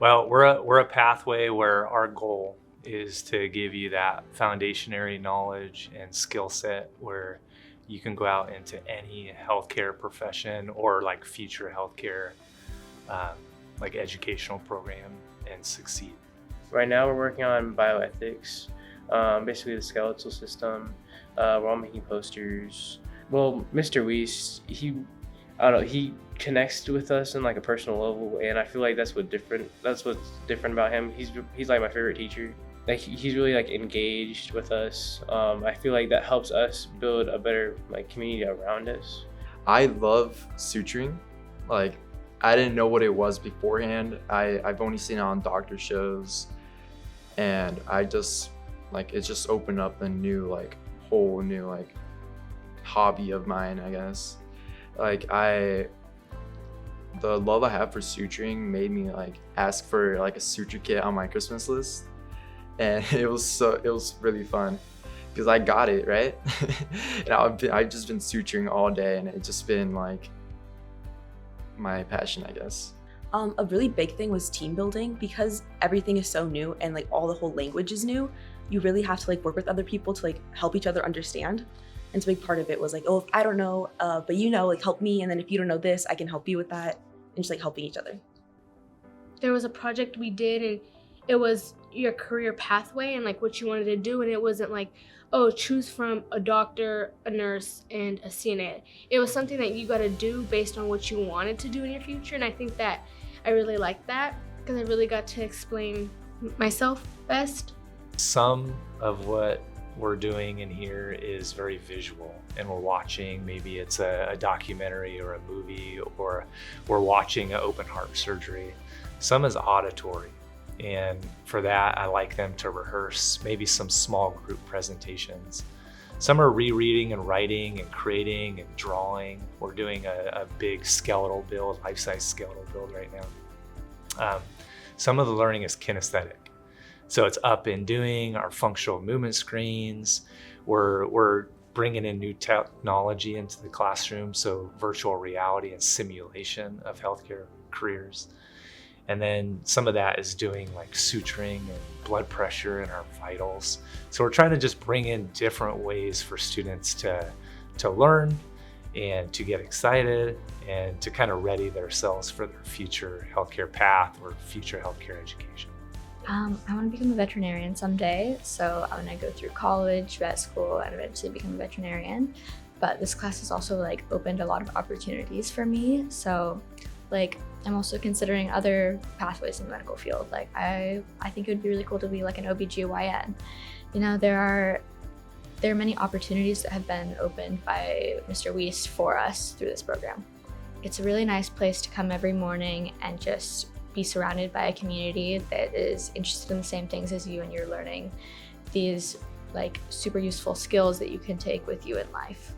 Well, we're a pathway where our goal is to give you that foundationary knowledge and skill set where you can go out into any healthcare profession or like future healthcare, um, like educational program and succeed. Right now we're working on bioethics, basically the skeletal system. We're all making posters. Well, Mr. Weiss, I don't know, he connects with us on like a personal level, and I feel like that's what's different about him. He's like my favorite teacher. Like he's really like engaged with us. I feel like that helps us build a better like community around us. I love suturing. Like, I didn't know what it was beforehand. I've only seen it on doctor shows, and I just like it just opened up a new like whole new like hobby of mine, I guess. Like the love I have for suturing made me like ask for like a suture kit on my Christmas list, and it was really fun because I got it right, and I've just been suturing all day, and it's just been like my passion, I guess. A really big thing was team building, because everything is so new and like all the whole language is new. You really have to like work with other people to like help each other understand. And so a big part of it was like, oh, if I don't know, but you know, like help me. And then if you don't know this, I can help you with that. And just like helping each other. There was a project we did, and it was your career pathway and like what you wanted to do. And it wasn't like, oh, choose from a doctor, a nurse, and a CNA. It was something that you got to do based on what you wanted to do in your future. And I think that I really liked that because I really got to explain myself best. Some of what we're doing in here is very visual, and we're watching, maybe it's a documentary or a movie, or we're watching an open heart surgery. Some is auditory, and for that I like them to rehearse maybe some small group presentations. Some are rereading and writing and creating and drawing. We're doing a big skeletal build, life-size skeletal build right now. Some of the learning is kinesthetic. So it's up and doing our functional movement screens. We're bringing in new technology into the classroom, so virtual reality and simulation of healthcare careers. And then some of that is doing like suturing and blood pressure and our vitals. So we're trying to just bring in different ways for students to learn and to get excited and to kind of ready themselves for their future healthcare path or future healthcare education. I want to become a veterinarian someday, so I want to go through college, vet school, and eventually become a veterinarian. But this class has also like opened a lot of opportunities for me. So like I'm also considering other pathways in the medical field. Like I think it would be really cool to be like an OBGYN. You know, there are many opportunities that have been opened by Mr. Weiss for us through this program. It's a really nice place to come every morning and just be surrounded by a community that is interested in the same things as you, and you're learning these like super useful skills that you can take with you in life.